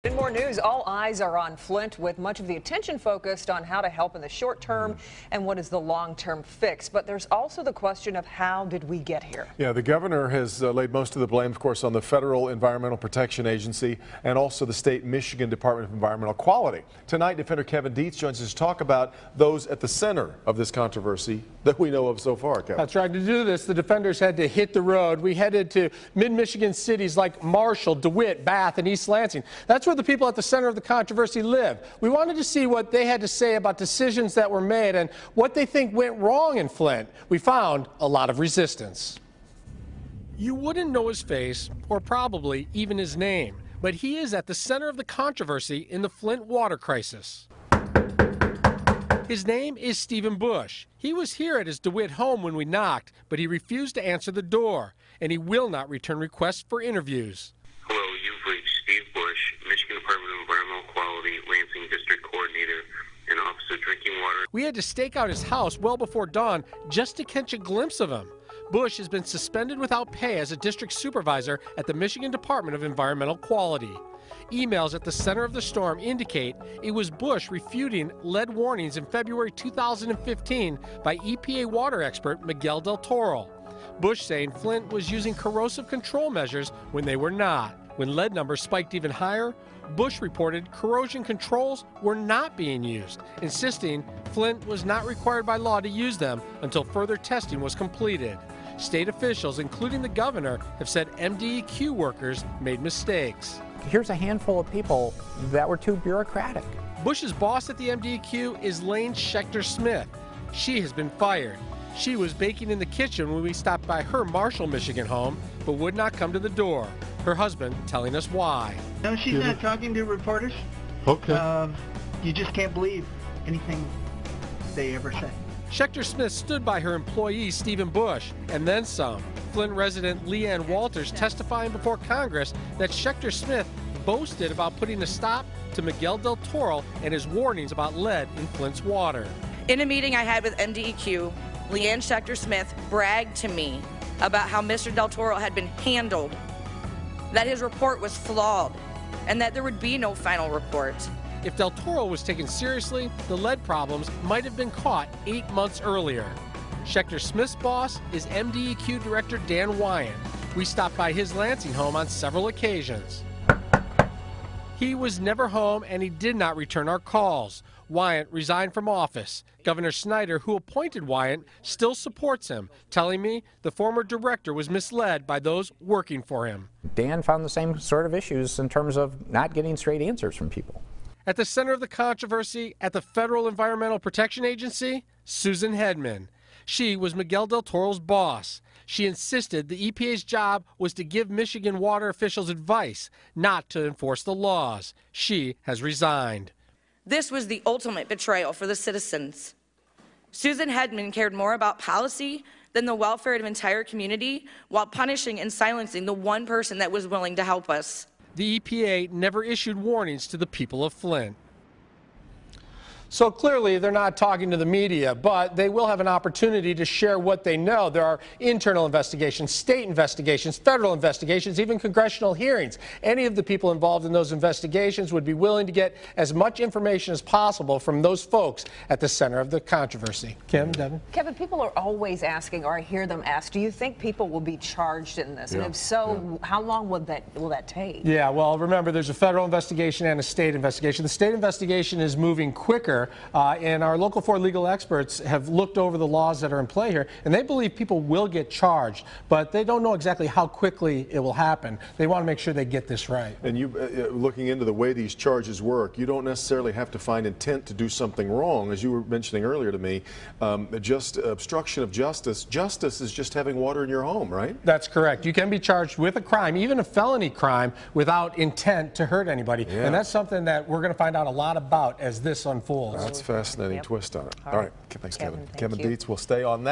In more news, all eyes are on Flint, with much of the attention focused on how to help in the short term and what is the long-term fix. But there's also the question of how did we get here? Yeah, the governor has laid most of the blame, of course, on the Federal Environmental Protection Agency and also the state Michigan Department of Environmental Quality. Tonight, Defender Kevin Dietz joins us to talk about those at the center of this controversy that we know of so far, Kevin. That's right. To do this, the defenders had to hit the road. We headed to mid-Michigan cities like Marshall, DeWitt, Bath, and East Lansing. That's where the people at the center of the controversy live. We wanted to see what they had to say about decisions that were made and what they think went wrong in Flint. We found a lot of resistance. You wouldn't know his face or probably even his name, but he is at the center of the controversy in the Flint water crisis. His name is Stephen Bush. He was here at his DeWitt home when we knocked, but he refused to answer the door, and he will not return requests for interviews. Hello, you've reached Steve Bush, Michigan Department of Environmental Quality, Lansing District Coordinator, and Office of Drinking Water. We had to stake out his house well before dawn just to catch a glimpse of him. Bush has been suspended without pay as a district supervisor at the Michigan Department of Environmental Quality. Emails at the center of the storm indicate it was Bush refuting lead warnings in February 2015 by EPA water expert Miguel Del Toro. Bush saying Flint was using corrosive control measures when they were not. When lead numbers spiked even higher, Bush reported corrosion controls were not being used, insisting Flint was not required by law to use them until further testing was completed. State officials, including the governor, have said MDEQ workers made mistakes. Here's a handful of people that were too bureaucratic. Bush's boss at the MDEQ is Lane Schechter-Smith. She has been fired. She was baking in the kitchen when we stopped by her Marshall, Michigan home, but would not come to the door. Her husband telling us why. No, she's not talking to reporters. Okay. You just can't believe anything they ever say. Schechter-Smith stood by her employee, Stephen Bush, and then some. Flint resident Leanne Walters testifying before Congress that Schechter-Smith boasted about putting a stop to Miguel Del Toro and his warnings about lead in Flint's water. In a meeting I had with MDEQ, Leanne Schechter-Smith bragged to me about how Mr. Del Toro had been handled, that his report was flawed, and that there would be no final report. If Del Toro was taken seriously, the lead problems might have been caught 8 months earlier. Schechter-Smith's boss is MDEQ Director Dan Wyant. We stopped by his Lansing home on several occasions. He was never home and he did not return our calls. Wyant resigned from office. Governor Snyder, who appointed Wyant, still supports him, telling me the former director was misled by those working for him. Dan found the same sort of issues in terms of not getting straight answers from people. At the center of the controversy at the Federal Environmental Protection Agency, Susan Hedman. She was Miguel Del Toro's boss. She insisted the EPA's job was to give Michigan water officials advice, not to enforce the laws. She has resigned. This was the ultimate betrayal for the citizens. Susan Hedman cared more about policy than the welfare of an entire community, while punishing and silencing the one person that was willing to help us. The EPA never issued warnings to the people of Flint. So clearly they're not talking to the media, but they will have an opportunity to share what they know. There are internal investigations, state investigations, federal investigations, even congressional hearings. Any of the people involved in those investigations would be willing to get as much information as possible from those folks at the center of the controversy. Kim, Devin? Kevin, people are always asking, or I hear them ask, do you think people will be charged in this? And if so, how long will that take? Yeah, well, remember, there's a federal investigation and a state investigation. The state investigation is moving quicker. And our Local 4 legal experts have looked over the laws that are in play here, and they believe people will get charged, but they don't know exactly how quickly it will happen. They want to make sure they get this right. And you, looking into the way these charges work, you don't necessarily have to find intent to do something wrong. As you were mentioning earlier to me, just obstruction of justice. Justice is just having water in your home, right? That's correct. You can be charged with a crime, even a felony crime, without intent to hurt anybody. Yeah. And that's something that we're going to find out a lot about as this unfolds. That's a fascinating twist on it. All right. Thanks, Kevin. Kevin Dietz will stay on that.